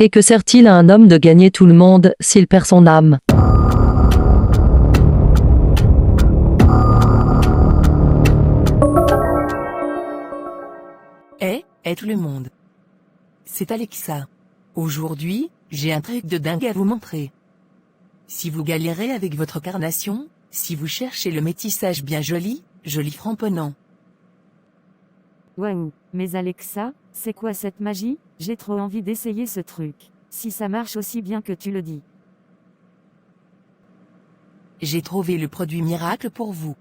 Et que sert-il à un homme de gagner tout le monde s'il perd son âme? Tout le monde. C'est Alexa. Aujourd'hui, j'ai un truc de dingue à vous montrer. Si vous galérez avec votre carnation, si vous cherchez le métissage bien joli, joli framponnant. Waouh, mais Alexa, c'est quoi cette magie? J'ai trop envie d'essayer ce truc. Si ça marche aussi bien que tu le dis. J'ai trouvé le produit miracle pour vous.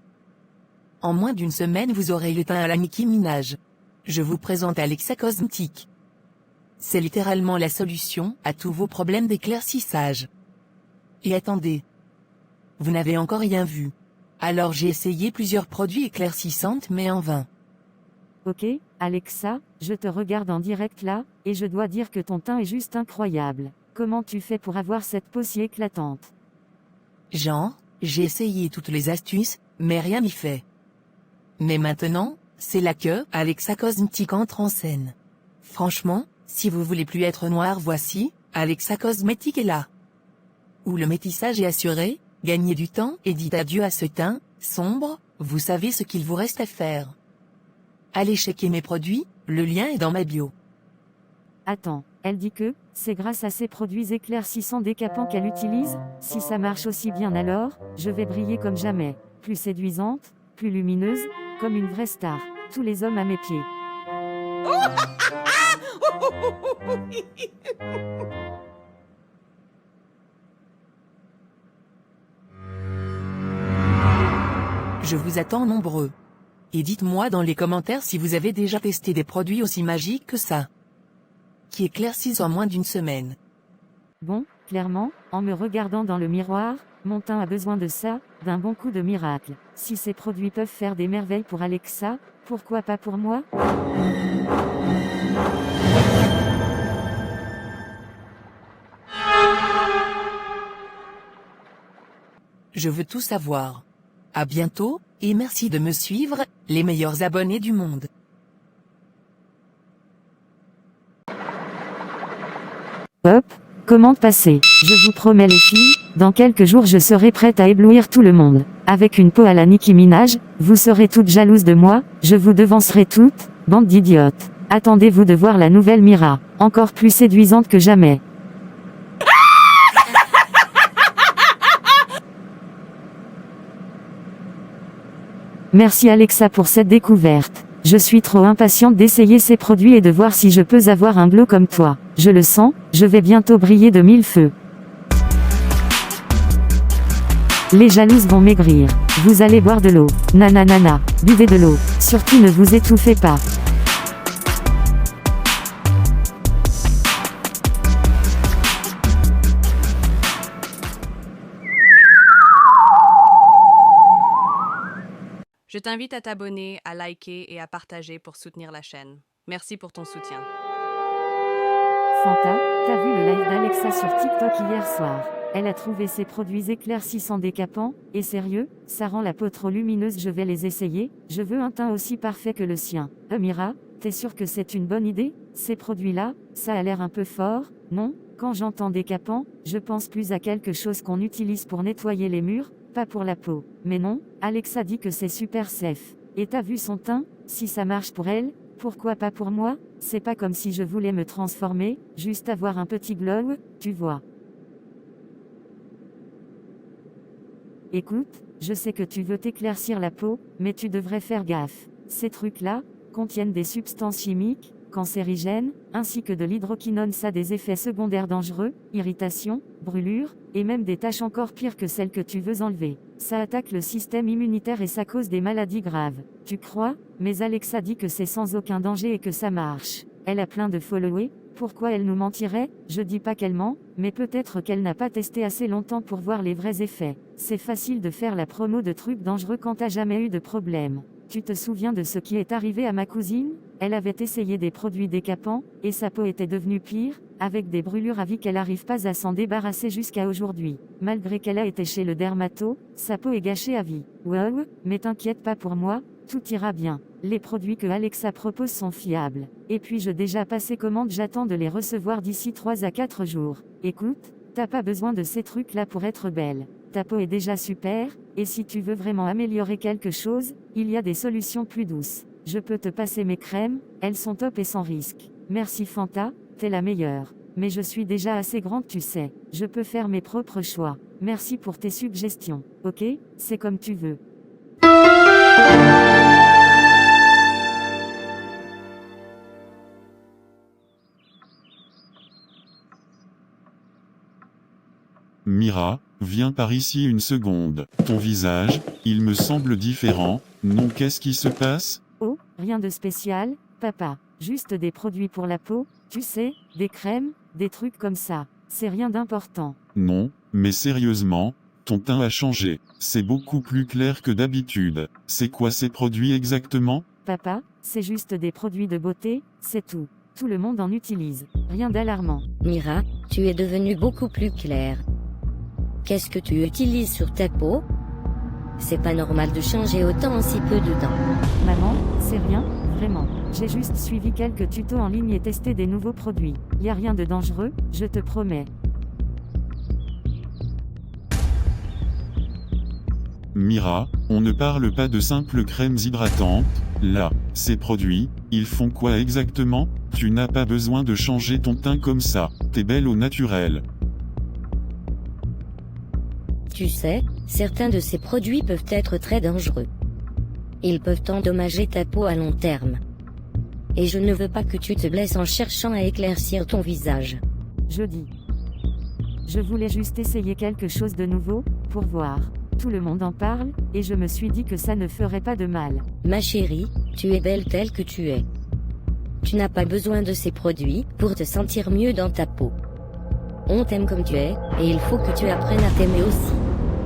En moins d'une semaine vous aurez le teint à la Nicki Minaj. Je vous présente Alexa Cosmétique. C'est littéralement la solution à tous vos problèmes d'éclaircissage. Et attendez. Vous n'avez encore rien vu. Alors j'ai essayé plusieurs produits éclaircissants mais en vain. Ok, Alexa, je te regarde en direct là, et je dois dire que ton teint est juste incroyable. Comment tu fais pour avoir cette peau si éclatante? Genre, j'ai essayé toutes les astuces, mais rien n'y fait. Mais maintenant, c'est là que Alexa Cosmétique entre en scène. Franchement, si vous voulez plus être noir, voici, Alexa Cosmétique est là. Où le métissage est assuré, gagnez du temps et dites adieu à ce teint sombre, vous savez ce qu'il vous reste à faire. Allez checker mes produits, le lien est dans ma bio. Attends, elle dit que, c'est grâce à ces produits éclaircissants décapants qu'elle utilise? Si ça marche aussi bien alors, je vais briller comme jamais. Plus séduisante, plus lumineuse, comme une vraie star. Tous les hommes à mes pieds. Je vous attends nombreux. Et dites-moi dans les commentaires si vous avez déjà testé des produits aussi magiques que ça. Qui éclaircissent en moins d'une semaine. Bon, clairement, en me regardant dans le miroir, mon teint a besoin de ça, d'un bon coup de miracle. Si ces produits peuvent faire des merveilles pour Alexa, pourquoi pas pour moi? Je veux tout savoir. À bientôt, et merci de me suivre, les meilleurs abonnés du monde. Hop, commande passée. Je vous promets les filles, dans quelques jours je serai prête à éblouir tout le monde. Avec une peau à la Nicki Minaj, vous serez toutes jalouses de moi, je vous devancerai toutes, bande d'idiotes. Attendez-vous de voir la nouvelle Mira, encore plus séduisante que jamais. Merci Alexa pour cette découverte. Je suis trop impatiente d'essayer ces produits et de voir si je peux avoir un glow comme toi. Je le sens, je vais bientôt briller de mille feux. Les jalouses vont maigrir. Vous allez boire de l'eau. Nananana, buvez de l'eau. Surtout ne vous étouffez pas. Je t'invite à t'abonner, à liker et à partager pour soutenir la chaîne. Merci pour ton soutien. Fanta, t'as vu le live d'Alexa sur TikTok hier soir? Elle a trouvé ces produits éclaircissants décapants, et sérieux, ça rend la peau trop lumineuse. Je vais les essayer, je veux un teint aussi parfait que le sien. Mira, t'es sûr que c'est une bonne idée? Ces produits-là, ça a l'air un peu fort, non? Quand j'entends décapant, je pense plus à quelque chose qu'on utilise pour nettoyer les murs, pas pour la peau. Mais non, Alexa dit que c'est super safe. Et t'as vu son teint? Si ça marche pour elle, pourquoi pas pour moi? C'est pas comme si je voulais me transformer, juste avoir un petit glow, tu vois. Écoute, je sais que tu veux t'éclaircir la peau, mais tu devrais faire gaffe. Ces trucs-là contiennent des substances chimiques, cancérigènes, ainsi que de l'hydroquinone. Ça a des effets secondaires dangereux, irritation, brûlure, et même des taches encore pires que celles que tu veux enlever. Ça attaque le système immunitaire et ça cause des maladies graves. Tu crois? Mais Alexa dit que c'est sans aucun danger et que ça marche. Elle a plein de followers. Pourquoi elle nous mentirait? Je dis pas qu'elle ment, mais peut-être qu'elle n'a pas testé assez longtemps pour voir les vrais effets. C'est facile de faire la promo de trucs dangereux quand t'as jamais eu de problème. Tu te souviens de ce qui est arrivé à ma cousine? Elle avait essayé des produits décapants, et sa peau était devenue pire, avec des brûlures à vie qu'elle n'arrive pas à s'en débarrasser jusqu'à aujourd'hui. Malgré qu'elle a été chez le dermato, sa peau est gâchée à vie. Wow, mais t'inquiète pas pour moi, Tout ira bien. Les produits que Alexa propose sont fiables. Et puis j'ai déjà passé commande, j'attends de les recevoir d'ici 3 à 4 jours. Écoute, t'as pas besoin de ces trucs-là pour être belle. Ta peau est déjà super, et si tu veux vraiment améliorer quelque chose, il y a des solutions plus douces. Je peux te passer mes crèmes, elles sont top et sans risque. Merci Fanta, t'es la meilleure. Mais je suis déjà assez grande, tu sais. Je peux faire mes propres choix. Merci pour tes suggestions. Ok, c'est comme tu veux. Mira, viens par ici une seconde. Ton visage, il me semble différent. Non, qu'est-ce qui se passe? Oh, rien de spécial, papa. Juste des produits pour la peau, tu sais, des crèmes, des trucs comme ça. C'est rien d'important. Non, mais sérieusement, ton teint a changé. C'est beaucoup plus clair que d'habitude. C'est quoi ces produits exactement? Papa, c'est juste des produits de beauté, c'est tout. Tout le monde en utilise. Rien d'alarmant. Mira, tu es devenue beaucoup plus claire. Qu'est-ce que tu utilises sur ta peau? C'est pas normal de changer autant en si peu de temps. Maman, c'est rien, vraiment. J'ai juste suivi quelques tutos en ligne et testé des nouveaux produits. Y a rien de dangereux, je te promets. Mira, on ne parle pas de simples crèmes hydratantes. Là, ces produits, ils font quoi exactement? Tu n'as pas besoin de changer ton teint comme ça. T'es belle au naturel. Tu sais, certains de ces produits peuvent être très dangereux. Ils peuvent endommager ta peau à long terme. Et je ne veux pas que tu te blesses en cherchant à éclaircir ton visage. Je dis. Je voulais juste essayer quelque chose de nouveau, pour voir. Tout le monde en parle, et je me suis dit que ça ne ferait pas de mal. Ma chérie, tu es belle telle que tu es. Tu n'as pas besoin de ces produits pour te sentir mieux dans ta peau. On t'aime comme tu es, et il faut que tu apprennes à t'aimer aussi.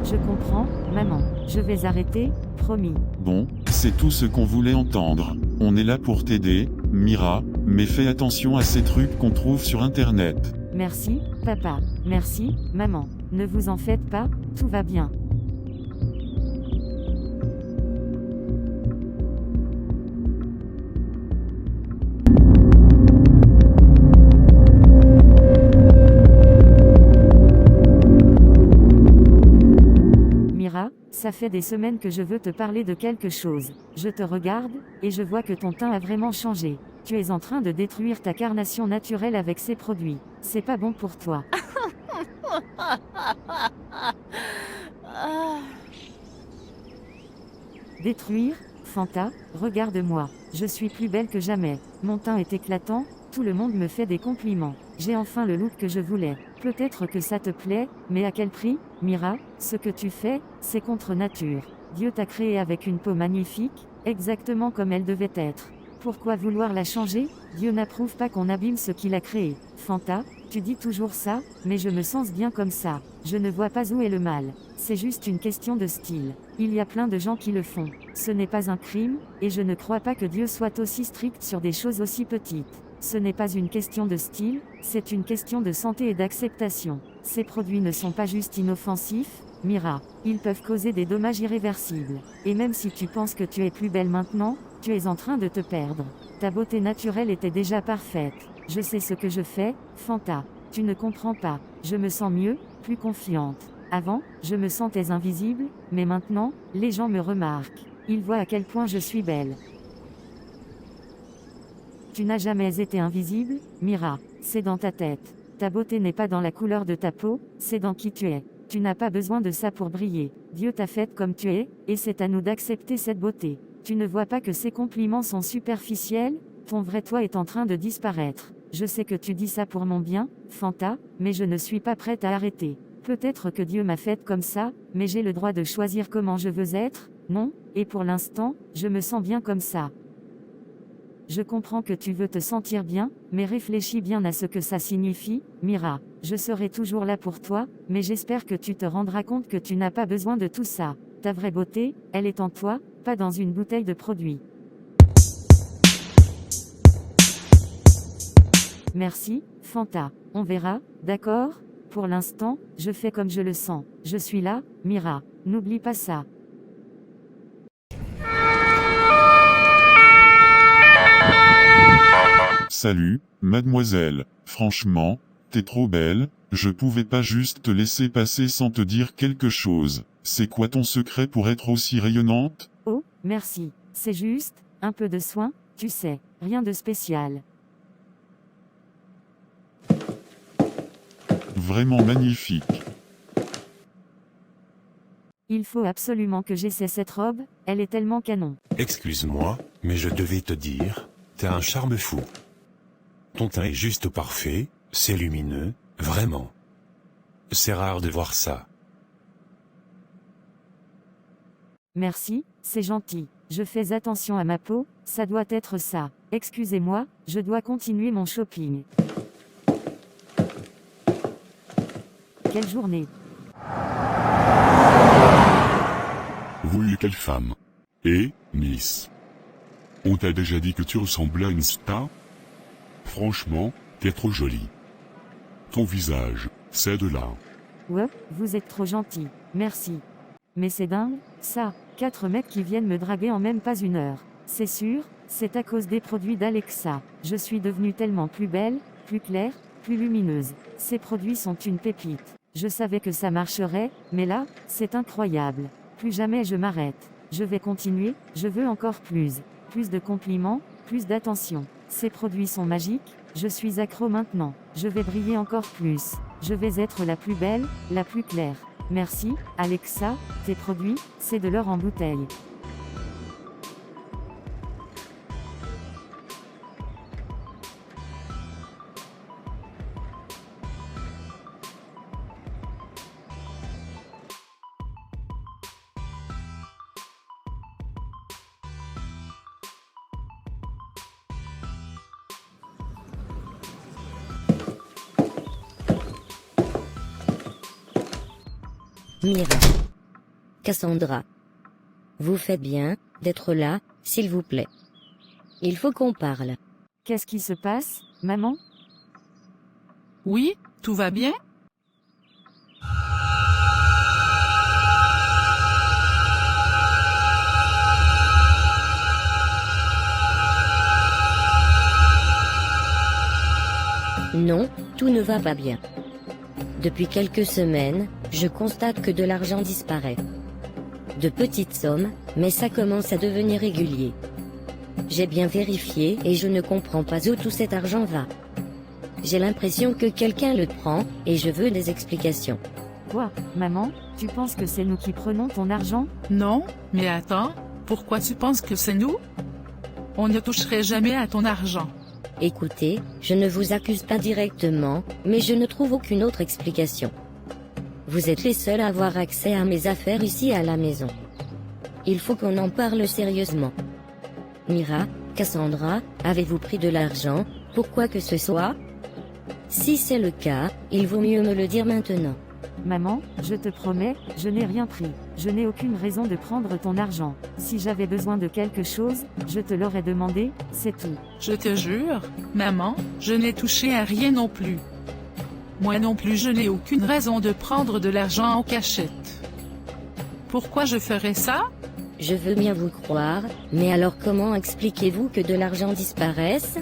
Je comprends, maman. Je vais arrêter, promis. Bon, c'est tout ce qu'on voulait entendre. On est là pour t'aider, Mira, mais fais attention à ces trucs qu'on trouve sur Internet. Merci, papa. Merci, maman. Ne vous en faites pas, tout va bien. Ça fait des semaines que je veux te parler de quelque chose. Je te regarde, et je vois que ton teint a vraiment changé. Tu es en train de détruire ta carnation naturelle avec ces produits. C'est pas bon pour toi. Détruire, Fanta, regarde-moi. Je suis plus belle que jamais. Mon teint est éclatant, tout le monde me fait des compliments. J'ai enfin le look que je voulais. Peut-être que ça te plaît, mais à quel prix? Mira, ce que tu fais, c'est contre nature. Dieu t'a créé avec une peau magnifique, exactement comme elle devait être. Pourquoi vouloir la changer? Dieu n'approuve pas qu'on abîme ce qu'il a créé. Fanta, tu dis toujours ça, mais je me sens bien comme ça. Je ne vois pas où est le mal. C'est juste une question de style. Il y a plein de gens qui le font. Ce n'est pas un crime, et je ne crois pas que Dieu soit aussi strict sur des choses aussi petites. Ce n'est pas une question de style, c'est une question de santé et d'acceptation. Ces produits ne sont pas juste inoffensifs, Mira. Ils peuvent causer des dommages irréversibles. Et même si tu penses que tu es plus belle maintenant, tu es en train de te perdre. Ta beauté naturelle était déjà parfaite. Je sais ce que je fais, Fanta. Tu ne comprends pas. Je me sens mieux, plus confiante. Avant, je me sentais invisible, mais maintenant, les gens me remarquent. Ils voient à quel point je suis belle. Tu n'as jamais été invisible, Mira. C'est dans ta tête. Ta beauté n'est pas dans la couleur de ta peau, c'est dans qui tu es. Tu n'as pas besoin de ça pour briller. Dieu t'a faite comme tu es, et c'est à nous d'accepter cette beauté. Tu ne vois pas que ces compliments sont superficiels? Ton vrai toi est en train de disparaître. Je sais que tu dis ça pour mon bien, Fanta, mais je ne suis pas prête à arrêter. Peut-être que Dieu m'a faite comme ça, mais j'ai le droit de choisir comment je veux être, non? Et pour l'instant, je me sens bien comme ça. Je comprends que tu veux te sentir bien, mais réfléchis bien à ce que ça signifie, Mira. Je serai toujours là pour toi, mais j'espère que tu te rendras compte que tu n'as pas besoin de tout ça. Ta vraie beauté, elle est en toi, pas dans une bouteille de produit. Merci, Fanta. On verra, d'accord? Pour l'instant, je fais comme je le sens. Je suis là, Mira. N'oublie pas ça. Salut, mademoiselle. Franchement, t'es trop belle, je pouvais pas juste te laisser passer sans te dire quelque chose. C'est quoi ton secret pour être aussi rayonnante? Oh, merci. C'est juste, un peu de soin, tu sais, rien de spécial. Vraiment magnifique. Il faut absolument que j'essaie cette robe, elle est tellement canon. Excuse-moi, mais je devais te dire, t'as un charme fou. Ton teint est juste parfait, c'est lumineux, vraiment. C'est rare de voir ça. Merci, c'est gentil. Je fais attention à ma peau, ça doit être ça. Excusez-moi, je dois continuer mon shopping. Quelle journée. Oui, quelle femme. Et, Miss. On t'a déjà dit que tu ressemblais à une star? Franchement, t'es trop jolie. Ton visage, c'est de l'art. Ouais, vous êtes trop gentil, merci. Mais c'est dingue, ça, 4 mecs qui viennent me draguer en même pas une heure. C'est sûr, c'est à cause des produits d'Alexa. Je suis devenue tellement plus belle, plus claire, plus lumineuse. Ces produits sont une pépite. Je savais que ça marcherait, mais là, c'est incroyable. Plus jamais je m'arrête. Je vais continuer, je veux encore plus. Plus de compliments, plus d'attention. Ces produits sont magiques, je suis accro maintenant. Je vais briller encore plus. Je vais être la plus belle, la plus claire. Merci, Alexa, tes produits, c'est de l'or en bouteille. Mira. Cassandra. Vous faites bien d'être là, s'il vous plaît. Il faut qu'on parle. Qu'est-ce qui se passe, maman? Oui, tout va bien? Non, tout ne va pas bien. Depuis quelques semaines, je constate que de l'argent disparaît. De petites sommes, mais ça commence à devenir régulier. J'ai bien vérifié et je ne comprends pas où tout cet argent va. J'ai l'impression que quelqu'un le prend, et je veux des explications. Quoi, maman, tu penses que c'est nous qui prenons ton argent? Non, mais attends, pourquoi tu penses que c'est nous? On ne toucherait jamais à ton argent. Écoutez, je ne vous accuse pas directement, mais je ne trouve aucune autre explication. Vous êtes les seuls à avoir accès à mes affaires ici à la maison. Il faut qu'on en parle sérieusement. Mira, Cassandra, avez-vous pris de l'argent, pour quoi que ce soit? Si c'est le cas, il vaut mieux me le dire maintenant. Maman, je te promets, je n'ai rien pris. Je n'ai aucune raison de prendre ton argent. Si j'avais besoin de quelque chose, je te l'aurais demandé, c'est tout. Je te jure, maman, je n'ai touché à rien non plus. Moi non plus je n'ai aucune raison de prendre de l'argent en cachette. Pourquoi je ferais ça? Je veux bien vous croire, mais alors comment expliquez-vous que de l'argent disparaisse?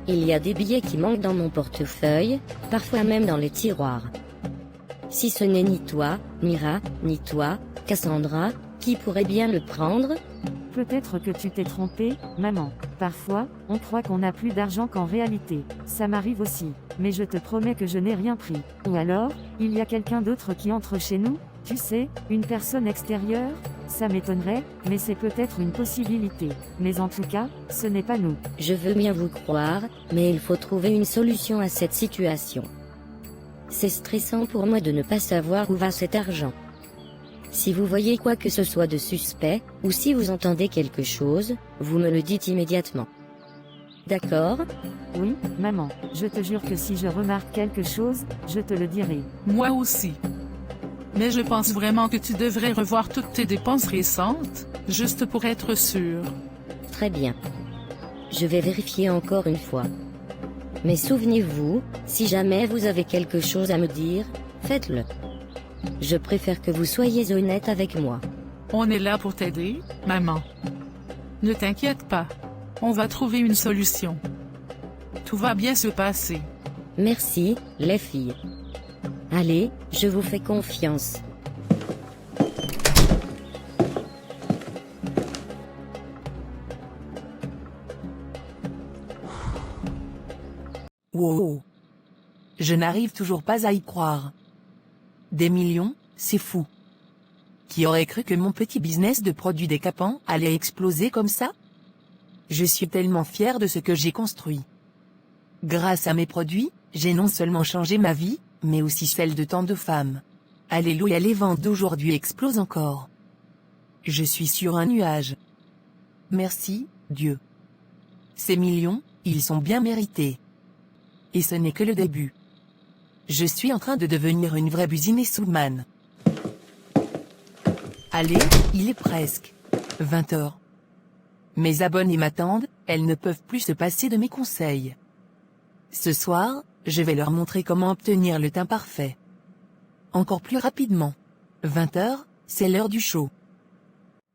Il y a des billets qui manquent dans mon portefeuille, parfois même dans les tiroirs. Si ce n'est ni toi, Mira, ni toi, Cassandra, qui pourrait bien le prendre? Peut-être que tu t'es trompée, maman. Parfois, on croit qu'on n'a plus d'argent qu'en réalité. Ça m'arrive aussi. Mais je te promets que je n'ai rien pris. Ou alors, il y a quelqu'un d'autre qui entre chez nous? Tu sais, une personne extérieure? Ça m'étonnerait, mais c'est peut-être une possibilité. Mais en tout cas, ce n'est pas nous. Je veux bien vous croire, mais il faut trouver une solution à cette situation. C'est stressant pour moi de ne pas savoir où va cet argent. Si vous voyez quoi que ce soit de suspect, ou si vous entendez quelque chose, vous me le dites immédiatement. D'accord? Oui, maman, je te jure que si je remarque quelque chose, je te le dirai. Moi aussi. Mais je pense vraiment que tu devrais revoir toutes tes dépenses récentes, juste pour être sûr. Très bien. Je vais vérifier encore une fois. Mais souvenez-vous, si jamais vous avez quelque chose à me dire, faites-le. Je préfère que vous soyez honnête avec moi. On est là pour t'aider, maman. Ne t'inquiète pas. On va trouver une solution. Tout va bien se passer. Merci, les filles. Allez, je vous fais confiance. Wow. Je n'arrive toujours pas à y croire. Des millions, c'est fou. Qui aurait cru que mon petit business de produits décapants allait exploser comme ça? Je suis tellement fier de ce que j'ai construit. Grâce à mes produits, j'ai non seulement changé ma vie, mais aussi celle de tant de femmes. Alléluia, les ventes d'aujourd'hui explosent encore. Je suis sur un nuage. Merci, Dieu. Ces millions, ils sont bien mérités. Et ce n'est que le début. Je suis en train de devenir une vraie businesswoman. Allez, il est presque 20 heures. Mes abonnés m'attendent, elles ne peuvent plus se passer de mes conseils. Ce soir, je vais leur montrer comment obtenir le teint parfait. Encore plus rapidement. 20 heures, c'est l'heure du show.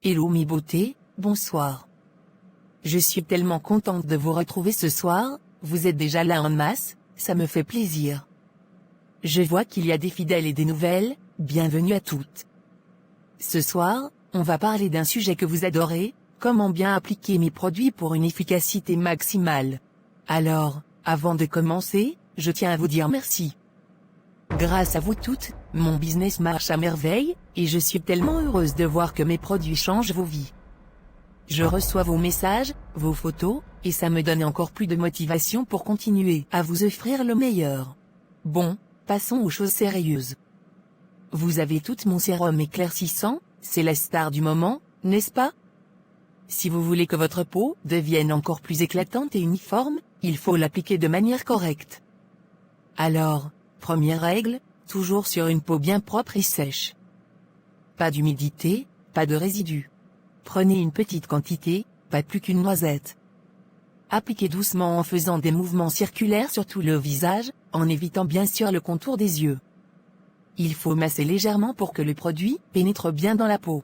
Hello mes beautés, bonsoir. Je suis tellement contente de vous retrouver ce soir, vous êtes déjà là en masse, ça me fait plaisir. Je vois qu'il y a des fidèles et des nouvelles, bienvenue à toutes. Ce soir, on va parler d'un sujet que vous adorez, comment bien appliquer mes produits pour une efficacité maximale. Alors, avant de commencer, je tiens à vous dire merci. Grâce à vous toutes, mon business marche à merveille, et je suis tellement heureuse de voir que mes produits changent vos vies. Je reçois vos messages, vos photos, et ça me donne encore plus de motivation pour continuer à vous offrir le meilleur. Bon, passons aux choses sérieuses. Vous avez toutes mon sérum éclaircissant, c'est la star du moment, n'est-ce pas? Si vous voulez que votre peau devienne encore plus éclatante et uniforme, il faut l'appliquer de manière correcte. Alors, première règle, toujours sur une peau bien propre et sèche. Pas d'humidité, pas de résidus. Prenez une petite quantité, pas plus qu'une noisette. Appliquez doucement en faisant des mouvements circulaires sur tout le visage, en évitant bien sûr le contour des yeux. Il faut masser légèrement pour que le produit pénètre bien dans la peau.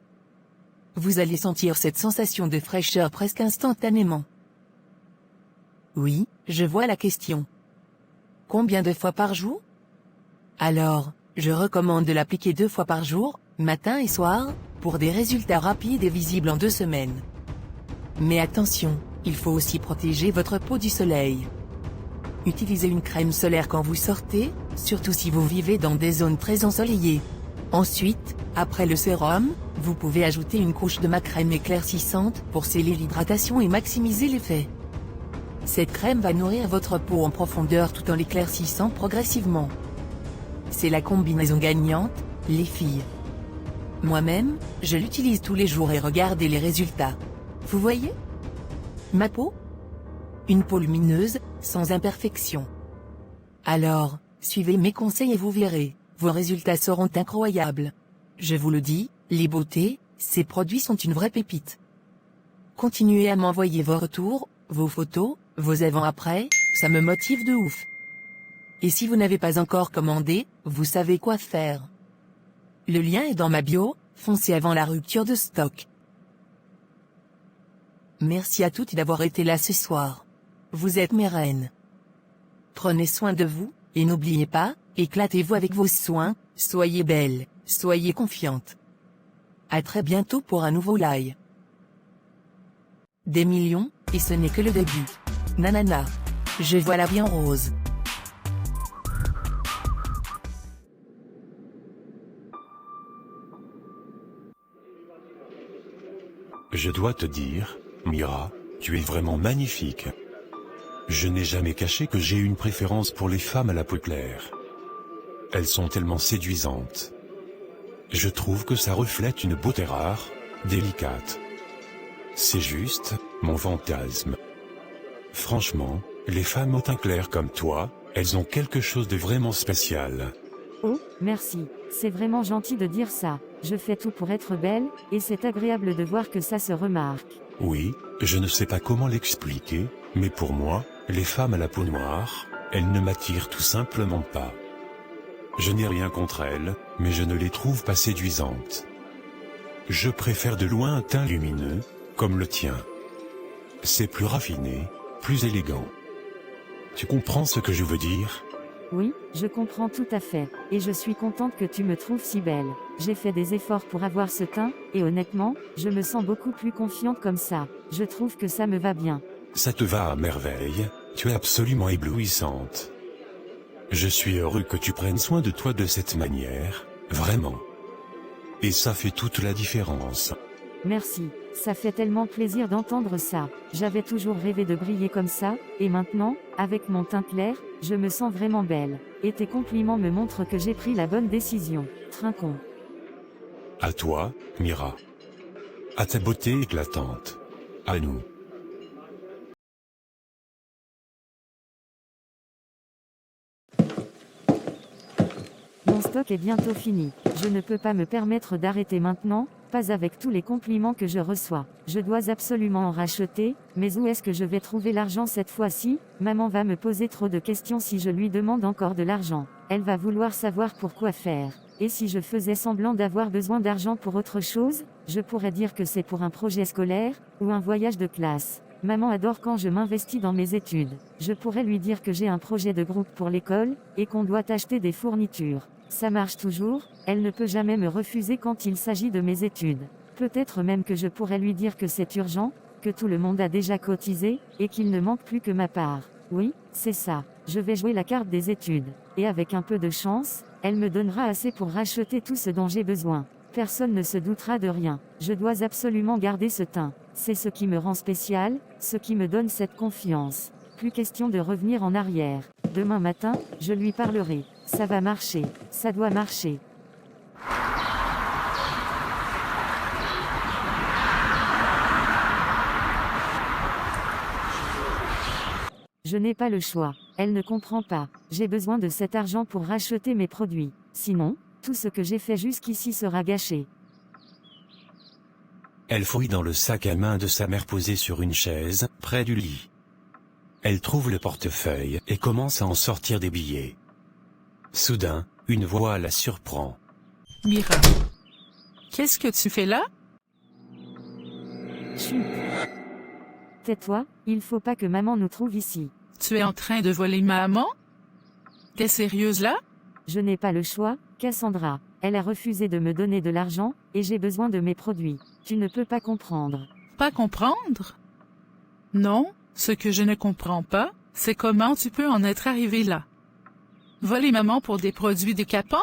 Vous allez sentir cette sensation de fraîcheur presque instantanément. Oui, je vois la question. Combien de fois par jour? Alors, je recommande de l'appliquer 2 fois par jour, matin et soir, pour des résultats rapides et visibles en 2 semaines. Mais attention, il faut aussi protéger votre peau du soleil. Utilisez une crème solaire quand vous sortez, surtout si vous vivez dans des zones très ensoleillées. Ensuite, après le sérum, vous pouvez ajouter une couche de ma crème éclaircissante pour sceller l'hydratation et maximiser l'effet. Cette crème va nourrir votre peau en profondeur tout en l'éclaircissant progressivement. C'est la combinaison gagnante, les filles. Moi-même, je l'utilise tous les jours et regardez les résultats. Vous voyez? Ma peau? Une peau lumineuse, sans imperfection. Alors, suivez mes conseils et vous verrez, vos résultats seront incroyables. Je vous le dis, les beautés, ces produits sont une vraie pépite. Continuez à m'envoyer vos retours, vos photos, vos avant-après, ça me motive de ouf. Et si vous n'avez pas encore commandé, vous savez quoi faire. Le lien est dans ma bio, foncez avant la rupture de stock. Merci à toutes d'avoir été là ce soir. Vous êtes mes reines. Prenez soin de vous, et n'oubliez pas, éclatez-vous avec vos soins, soyez belles, soyez confiantes. À très bientôt pour un nouveau live. Des millions, et ce n'est que le début. Nanana. Je vois la vie en rose. Je dois te dire, Mira, tu es vraiment magnifique. Je n'ai jamais caché que j'ai une préférence pour les femmes à la peau claire. Elles sont tellement séduisantes. Je trouve que ça reflète une beauté rare, délicate. C'est juste, mon fantasme. Franchement, les femmes au teint clair comme toi, elles ont quelque chose de vraiment spécial. Oh, merci, c'est vraiment gentil de dire ça. Je fais tout pour être belle, et c'est agréable de voir que ça se remarque. Oui, je ne sais pas comment l'expliquer, mais pour moi, les femmes à la peau noire, elles ne m'attirent tout simplement pas. Je n'ai rien contre elles, mais je ne les trouve pas séduisantes. Je préfère de loin un teint lumineux, comme le tien. C'est plus raffiné, plus élégant. Tu comprends ce que je veux dire? Oui, je comprends tout à fait, et je suis contente que tu me trouves si belle. J'ai fait des efforts pour avoir ce teint, et honnêtement, je me sens beaucoup plus confiante comme ça. Je trouve que ça me va bien. Ça te va à merveille, tu es absolument éblouissante. Je suis heureux que tu prennes soin de toi de cette manière, vraiment. Et ça fait toute la différence. Merci, ça fait tellement plaisir d'entendre ça. J'avais toujours rêvé de briller comme ça, et maintenant, avec mon teint clair, je me sens vraiment belle. Et tes compliments me montrent que j'ai pris la bonne décision. Trinquons. À toi, Mira. À ta beauté éclatante. À nous. Mon stock est bientôt fini. Je ne peux pas me permettre d'arrêter maintenant, pas avec tous les compliments que je reçois. Je dois absolument en racheter, mais où est-ce que je vais trouver l'argent cette fois-ci? Maman va me poser trop de questions si je lui demande encore de l'argent. Elle va vouloir savoir pourquoi faire. Et si je faisais semblant d'avoir besoin d'argent pour autre chose, je pourrais dire que c'est pour un projet scolaire, ou un voyage de classe. Maman adore quand je m'investis dans mes études. Je pourrais lui dire que j'ai un projet de groupe pour l'école, et qu'on doit acheter des fournitures. Ça marche toujours, elle ne peut jamais me refuser quand il s'agit de mes études. Peut-être même que je pourrais lui dire que c'est urgent, que tout le monde a déjà cotisé, et qu'il ne manque plus que ma part. Oui, c'est ça, je vais jouer la carte des études. Et avec un peu de chance, elle me donnera assez pour racheter tout ce dont j'ai besoin. Personne ne se doutera de rien. Je dois absolument garder ce teint. C'est ce qui me rend spécial, ce qui me donne cette confiance. Plus question de revenir en arrière. Demain matin, je lui parlerai. Ça va marcher. Ça doit marcher. Je n'ai pas le choix. Elle ne comprend pas. J'ai besoin de cet argent pour racheter mes produits. Sinon, tout ce que j'ai fait jusqu'ici sera gâché. Elle fouille dans le sac à main de sa mère posé sur une chaise, près du lit. Elle trouve le portefeuille et commence à en sortir des billets. Soudain, une voix la surprend. Mira. Qu'est-ce que tu fais là? Chut. Tais-toi, il faut pas que maman nous trouve ici. Tu es en train de voler maman? T'es sérieuse là? Je n'ai pas le choix, Cassandra. Elle a refusé de me donner de l'argent, et j'ai besoin de mes produits. Tu ne peux pas comprendre. Pas comprendre? Non, ce que je ne comprends pas, c'est comment tu peux en être arrivé là. Voler maman pour des produits décapants?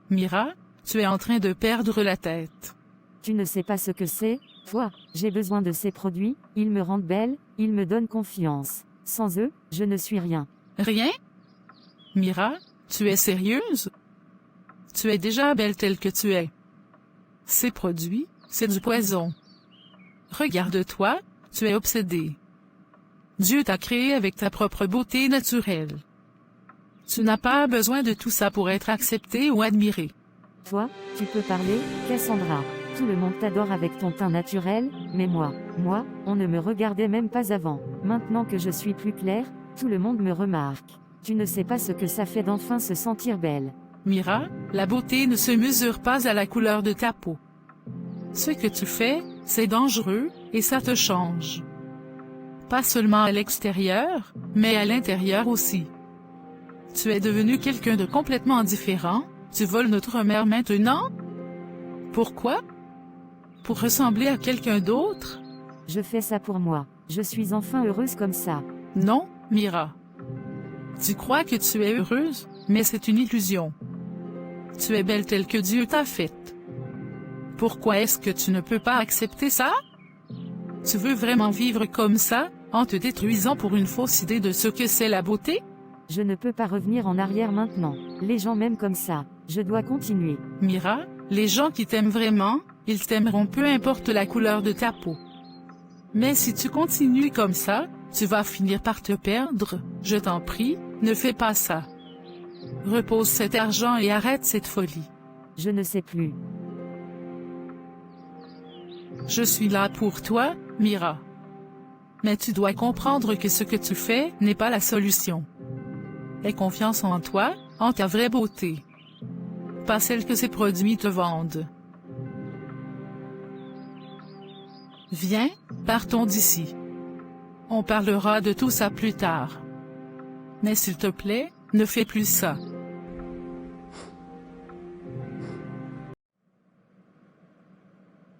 Mira, tu es en train de perdre la tête. Tu ne sais pas ce que c'est, toi. J'ai besoin de ces produits, ils me rendent belle, ils me donnent confiance. Sans eux, je ne suis rien. Rien? Mira, tu es sérieuse? Tu es déjà belle telle que tu es. Ces produits, c'est du poison. Regarde-toi, tu es obsédée. Dieu t'a créé avec ta propre beauté naturelle. Tu n'as pas besoin de tout ça pour être accepté ou admiré. Toi, tu peux parler, Cassandra. Tout le monde t'adore avec ton teint naturel, mais moi, on ne me regardait même pas avant. Maintenant que je suis plus claire, tout le monde me remarque. Tu ne sais pas ce que ça fait d'enfin se sentir belle. Mira, la beauté ne se mesure pas à la couleur de ta peau. Ce que tu fais, c'est dangereux, et ça te change. Pas seulement à l'extérieur, mais à l'intérieur aussi. Tu es devenu quelqu'un de complètement différent, tu voles notre mère maintenant? Pourquoi? Pour ressembler à quelqu'un d'autre? Je fais ça pour moi. Je suis enfin heureuse comme ça. Non, Mira. Tu crois que tu es heureuse, mais c'est une illusion. Tu es belle telle que Dieu t'a faite. Pourquoi est-ce que tu ne peux pas accepter ça? Tu veux vraiment vivre comme ça, en te détruisant pour une fausse idée de ce que c'est la beauté? Je ne peux pas revenir en arrière maintenant. Les gens m'aiment comme ça. Je dois continuer. Mira, les gens qui t'aiment vraiment, ils t'aimeront peu importe la couleur de ta peau. Mais si tu continues comme ça, tu vas finir par te perdre. Je t'en prie, ne fais pas ça. Repose cet argent et arrête cette folie. Je ne sais plus. Je suis là pour toi, Mira. Mais tu dois comprendre que ce que tu fais n'est pas la solution. Aie confiance en toi, en ta vraie beauté. Pas celle que ces produits te vendent. Viens, partons d'ici. On parlera de tout ça plus tard. Mais s'il te plaît, ne fais plus ça.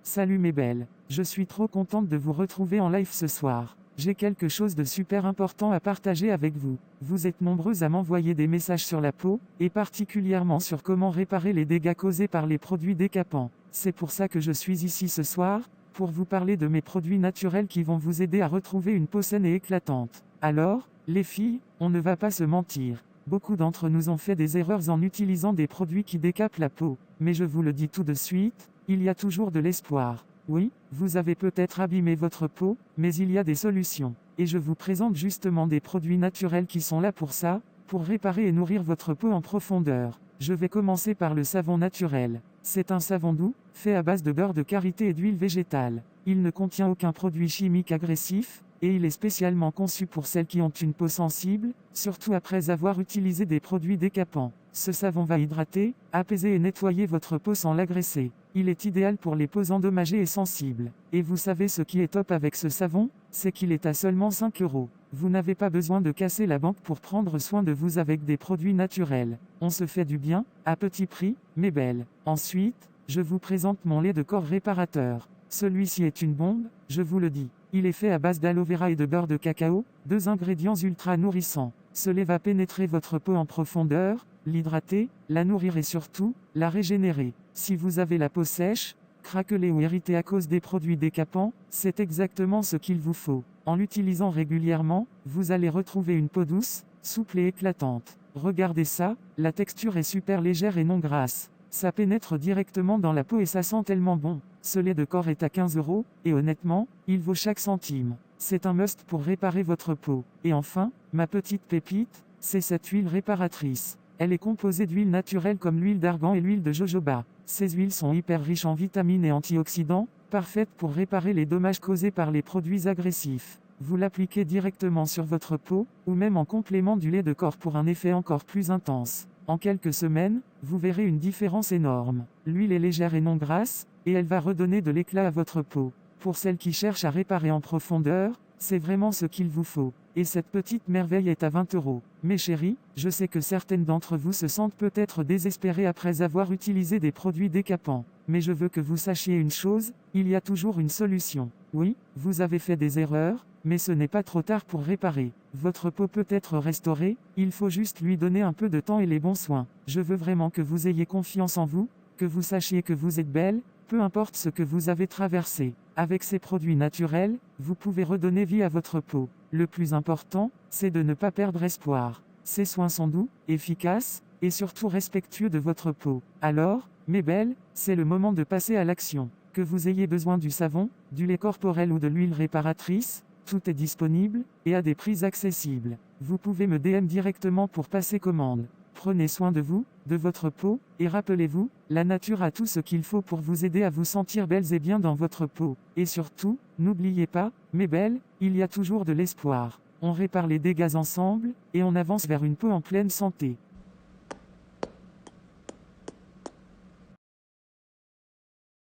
Salut mes belles, je suis trop contente de vous retrouver en live ce soir. J'ai quelque chose de super important à partager avec vous. Vous êtes nombreuses à m'envoyer des messages sur la peau, et particulièrement sur comment réparer les dégâts causés par les produits décapants. C'est pour ça que je suis ici ce soir, pour vous parler de mes produits naturels qui vont vous aider à retrouver une peau saine et éclatante. Alors, les filles, on ne va pas se mentir. Beaucoup d'entre nous ont fait des erreurs en utilisant des produits qui décapent la peau. Mais je vous le dis tout de suite, il y a toujours de l'espoir. Oui, vous avez peut-être abîmé votre peau, mais il y a des solutions. Et je vous présente justement des produits naturels qui sont là pour ça, pour réparer et nourrir votre peau en profondeur. Je vais commencer par le savon naturel. C'est un savon doux, fait à base de beurre de karité et d'huile végétale. Il ne contient aucun produit chimique agressif, et il est spécialement conçu pour celles qui ont une peau sensible, surtout après avoir utilisé des produits décapants. Ce savon va hydrater, apaiser et nettoyer votre peau sans l'agresser. Il est idéal pour les peaux endommagées et sensibles. Et vous savez ce qui est top avec ce savon? C'est qu'il est à seulement 5 €. Vous n'avez pas besoin de casser la banque pour prendre soin de vous avec des produits naturels. On se fait du bien, à petit prix, mes belles. Ensuite, je vous présente mon lait de corps réparateur. Celui-ci est une bombe, je vous le dis. Il est fait à base d'aloe vera et de beurre de cacao, deux ingrédients ultra nourrissants. Ce lait va pénétrer votre peau en profondeur, l'hydrater, la nourrir et surtout, la régénérer. Si vous avez la peau sèche, craquelée ou irritée à cause des produits décapants, c'est exactement ce qu'il vous faut. En l'utilisant régulièrement, vous allez retrouver une peau douce, souple et éclatante. Regardez ça, la texture est super légère et non grasse. Ça pénètre directement dans la peau et ça sent tellement bon. Ce lait de corps est à 15 €, et honnêtement, il vaut chaque centime. C'est un must pour réparer votre peau. Et enfin, ma petite pépite, c'est cette huile réparatrice. Elle est composée d'huiles naturelles comme l'huile d'argan et l'huile de jojoba. Ces huiles sont hyper riches en vitamines et antioxydants, parfaites pour réparer les dommages causés par les produits agressifs. Vous l'appliquez directement sur votre peau, ou même en complément du lait de corps pour un effet encore plus intense. En quelques semaines, vous verrez une différence énorme. L'huile est légère et non grasse, et elle va redonner de l'éclat à votre peau. Pour celles qui cherchent à réparer en profondeur, c'est vraiment ce qu'il vous faut. Et cette petite merveille est à 20 €. Mes chéris, je sais que certaines d'entre vous se sentent peut-être désespérées après avoir utilisé des produits décapants. Mais je veux que vous sachiez une chose, il y a toujours une solution. Oui, vous avez fait des erreurs, mais ce n'est pas trop tard pour réparer. Votre peau peut être restaurée, il faut juste lui donner un peu de temps et les bons soins. Je veux vraiment que vous ayez confiance en vous, que vous sachiez que vous êtes belle, peu importe ce que vous avez traversé. Avec ces produits naturels, vous pouvez redonner vie à votre peau. Le plus important, c'est de ne pas perdre espoir. Ces soins sont doux, efficaces, et surtout respectueux de votre peau. Alors, mes belles, c'est le moment de passer à l'action. Que vous ayez besoin du savon, du lait corporel ou de l'huile réparatrice, tout est disponible, et à des prix accessibles. Vous pouvez me DM directement pour passer commande. Prenez soin de vous, de votre peau, et rappelez-vous, la nature a tout ce qu'il faut pour vous aider à vous sentir belles et bien dans votre peau. Et surtout, n'oubliez pas, mes belles, il y a toujours de l'espoir. On répare les dégâts ensemble, et on avance vers une peau en pleine santé.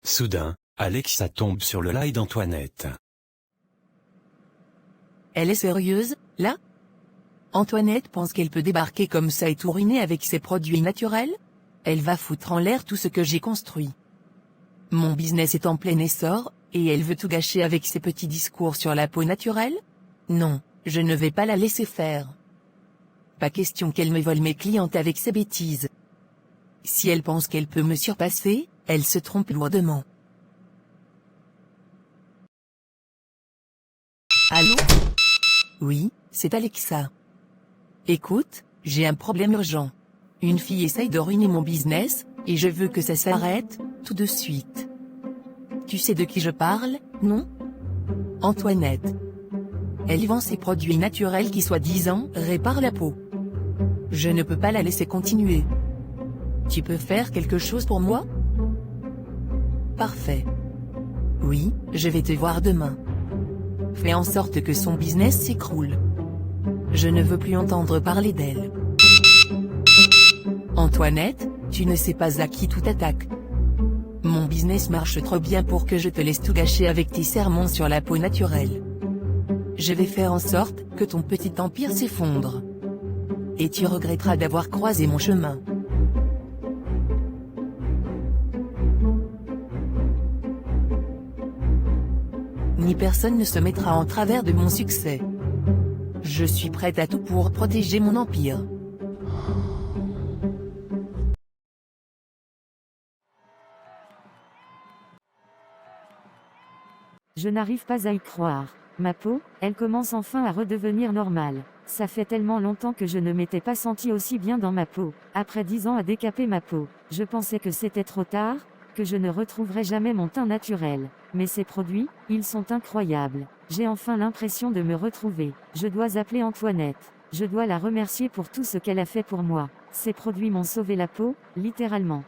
Soudain, Alexa tombe sur le live d'Antoinette. Elle est sérieuse, là? Antoinette pense qu'elle peut débarquer comme ça et tout ruiner avec ses produits naturels? Elle va foutre en l'air tout ce que j'ai construit. Mon business est en plein essor, et elle veut tout gâcher avec ses petits discours sur la peau naturelle? Non, je ne vais pas la laisser faire. Pas question qu'elle me vole mes clientes avec ses bêtises. Si elle pense qu'elle peut me surpasser, elle se trompe lourdement. Allô? Oui, c'est Alexa. Écoute, j'ai un problème urgent. Une fille essaye de ruiner mon business, et je veux que ça s'arrête, tout de suite. Tu sais de qui je parle, non? Antoinette. Elle vend ses produits naturels qui soi-disant réparent la peau. Je ne peux pas la laisser continuer. Tu peux faire quelque chose pour moi? Parfait. Oui, je vais te voir demain. Fais en sorte que son business s'écroule. Je ne veux plus entendre parler d'elle. Antoinette, tu ne sais pas à qui tout attaque. Mon business marche trop bien pour que je te laisse tout gâcher avec tes sermons sur la peau naturelle. Je vais faire en sorte que ton petit empire s'effondre. Et tu regretteras d'avoir croisé mon chemin. Ni personne ne se mettra en travers de mon succès. Je suis prête à tout pour protéger mon empire. Je n'arrive pas à y croire. Ma peau, elle commence enfin à redevenir normale. Ça fait tellement longtemps que je ne m'étais pas senti aussi bien dans ma peau. Après 10 ans à décaper ma peau, je pensais que c'était trop tard, que je ne retrouverais jamais mon teint naturel. Mais ces produits, ils sont incroyables. J'ai enfin l'impression de me retrouver. Je dois appeler Antoinette. Je dois la remercier pour tout ce qu'elle a fait pour moi. Ces produits m'ont sauvé la peau, littéralement.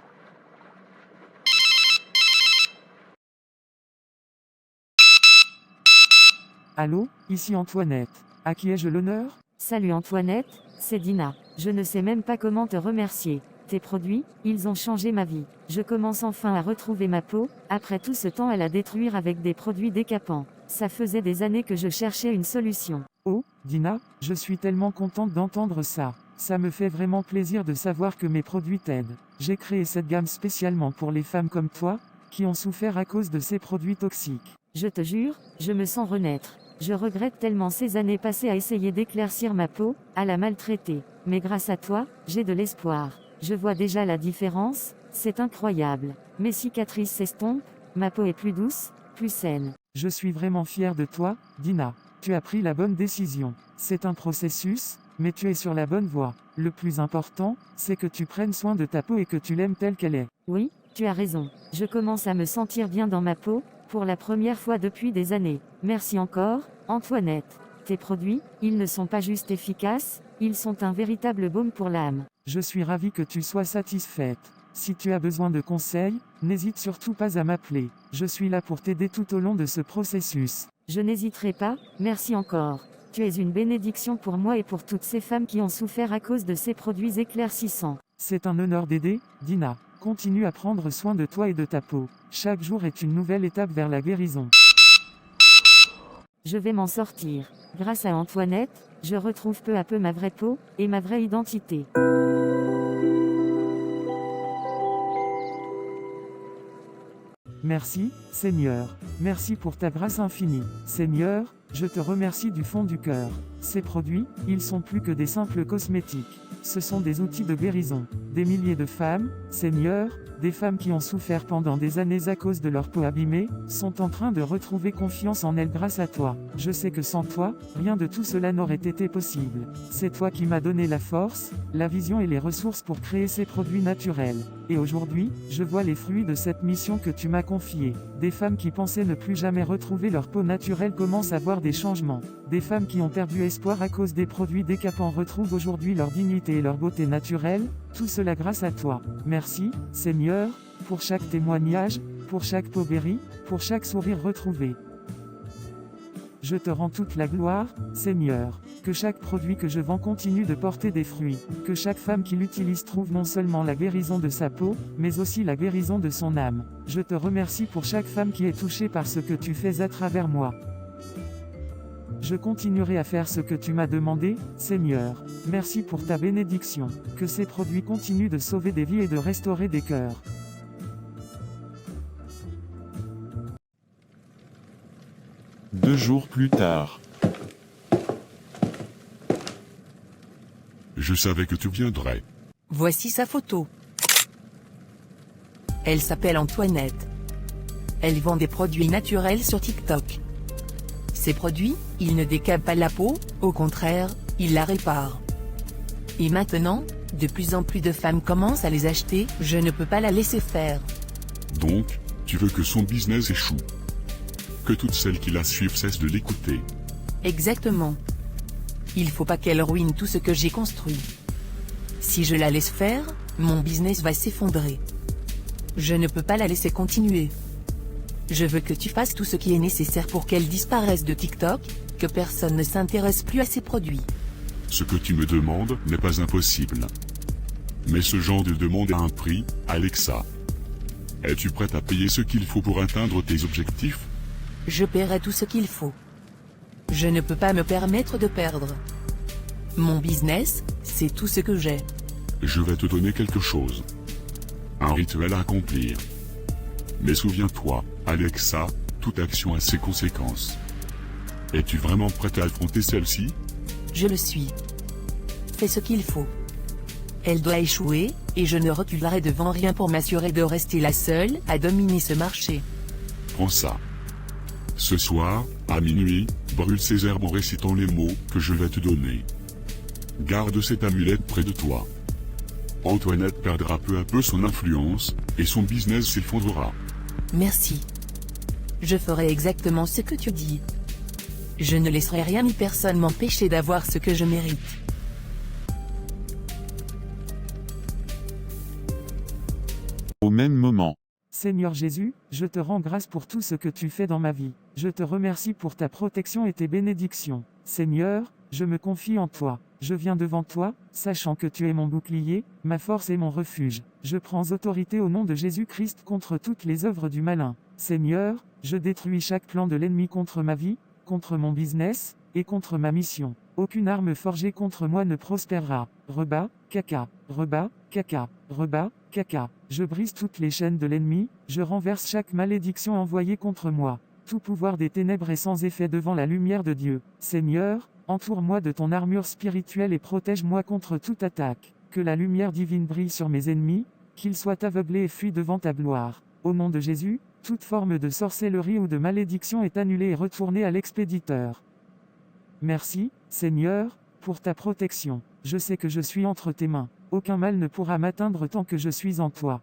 Allô, ici Antoinette. À qui ai-je l'honneur? Salut Antoinette, c'est Dina. Je ne sais même pas comment te remercier. Tes produits, ils ont changé ma vie. Je commence enfin à retrouver ma peau, après tout ce temps à la détruire avec des produits décapants. Ça faisait des années que je cherchais une solution. Oh, Dina, je suis tellement contente d'entendre ça. Ça me fait vraiment plaisir de savoir que mes produits t'aident. J'ai créé cette gamme spécialement pour les femmes comme toi, qui ont souffert à cause de ces produits toxiques. Je te jure, je me sens renaître. Je regrette tellement ces années passées à essayer d'éclaircir ma peau, à la maltraiter. Mais grâce à toi, j'ai de l'espoir. Je vois déjà la différence, c'est incroyable. Mes cicatrices s'estompent, ma peau est plus douce, plus saine. Je suis vraiment fier de toi, Dina. Tu as pris la bonne décision. C'est un processus, mais tu es sur la bonne voie. Le plus important, c'est que tu prennes soin de ta peau et que tu l'aimes telle qu'elle est. Oui, tu as raison. Je commence à me sentir bien dans ma peau, pour la première fois depuis des années. Merci encore, Antoinette. Tes produits, ils ne sont pas juste efficaces, ils sont un véritable baume pour l'âme. Je suis ravi que tu sois satisfaite. Si tu as besoin de conseils, n'hésite surtout pas à m'appeler. Je suis là pour t'aider tout au long de ce processus. Je n'hésiterai pas, merci encore. Tu es une bénédiction pour moi et pour toutes ces femmes qui ont souffert à cause de ces produits éclaircissants. C'est un honneur d'aider, Dina. Continue à prendre soin de toi et de ta peau. Chaque jour est une nouvelle étape vers la guérison. Je vais m'en sortir. Grâce à Antoinette, je retrouve peu à peu ma vraie peau, et ma vraie identité. Merci, Seigneur. Merci pour ta grâce infinie. Seigneur, je te remercie du fond du cœur. Ces produits, ils sont plus que des simples cosmétiques. Ce sont des outils de guérison. Des milliers de femmes, Seigneur, des femmes qui ont souffert pendant des années à cause de leur peau abîmée, sont en train de retrouver confiance en elles grâce à toi. Je sais que sans toi, rien de tout cela n'aurait été possible. C'est toi qui m'as donné la force, la vision et les ressources pour créer ces produits naturels. Et aujourd'hui, je vois les fruits de cette mission que tu m'as confiée. Des femmes qui pensaient ne plus jamais retrouver leur peau naturelle commencent à voir des changements. Des femmes qui ont perdu espoir à cause des produits décapants retrouvent aujourd'hui leur dignité et leur beauté naturelle, tout cela grâce à toi. Merci, Seigneur, pour chaque témoignage, pour chaque peau guérie, pour chaque sourire retrouvé. Je te rends toute la gloire, Seigneur. Que chaque produit que je vends continue de porter des fruits. Que chaque femme qui l'utilise trouve non seulement la guérison de sa peau, mais aussi la guérison de son âme. Je te remercie pour chaque femme qui est touchée par ce que tu fais à travers moi. Je continuerai à faire ce que tu m'as demandé, Seigneur. Merci pour ta bénédiction. Que ces produits continuent de sauver des vies et de restaurer des cœurs. Deux jours plus tard. Je savais que tu viendrais. Voici sa photo. Elle s'appelle Antoinette. Elle vend des produits naturels sur TikTok. Ces produits, ils ne décapent pas la peau, au contraire, ils la réparent. Et maintenant, de plus en plus de femmes commencent à les acheter, je ne peux pas la laisser faire. Donc, tu veux que son business échoue. Que toutes celles qui la suivent cessent de l'écouter. Exactement. Il faut pas qu'elle ruine tout ce que j'ai construit. Si je la laisse faire, mon business va s'effondrer. Je ne peux pas la laisser continuer. Je veux que tu fasses tout ce qui est nécessaire pour qu'elle disparaisse de TikTok, que personne ne s'intéresse plus à ses produits. Ce que tu me demandes n'est pas impossible. Mais ce genre de demande a un prix, Alexa. Es-tu prête à payer ce qu'il faut pour atteindre tes objectifs? Je paierai tout ce qu'il faut. Je ne peux pas me permettre de perdre. Mon business, c'est tout ce que j'ai. Je vais te donner quelque chose. Un rituel à accomplir. Mais souviens-toi, Alexa, toute action a ses conséquences. Es-tu vraiment prête à affronter celle-ci? Je le suis. Fais ce qu'il faut. Elle doit échouer, et je ne reculerai devant rien pour m'assurer de rester la seule à dominer ce marché. Prends ça. Ce soir, à minuit, brûle ces herbes en récitant les mots que je vais te donner. Garde cette amulette près de toi. Antoinette perdra peu à peu son influence, et son business s'effondrera. Merci. Je ferai exactement ce que tu dis. Je ne laisserai rien ni personne m'empêcher d'avoir ce que je mérite. Au même moment, Seigneur Jésus, je te rends grâce pour tout ce que tu fais dans ma vie. Je te remercie pour ta protection et tes bénédictions. Seigneur, je me confie en toi. Je viens devant toi, sachant que tu es mon bouclier, ma force et mon refuge. Je prends autorité au nom de Jésus-Christ contre toutes les œuvres du malin. Seigneur, je détruis chaque plan de l'ennemi contre ma vie, contre mon business, et contre ma mission. Aucune arme forgée contre moi ne prospérera. Rebat, caca, rebat, caca, rebat, caca. Je brise toutes les chaînes de l'ennemi, je renverse chaque malédiction envoyée contre moi. Tout pouvoir des ténèbres est sans effet devant la lumière de Dieu. Seigneur, entoure-moi de ton armure spirituelle et protège-moi contre toute attaque. Que la lumière divine brille sur mes ennemis, qu'ils soient aveuglés et fuient devant ta gloire. Au nom de Jésus, toute forme de sorcellerie ou de malédiction est annulée et retournée à l'expéditeur. Merci, Seigneur, pour ta protection. Je sais que je suis entre tes mains. Aucun mal ne pourra m'atteindre tant que je suis en toi.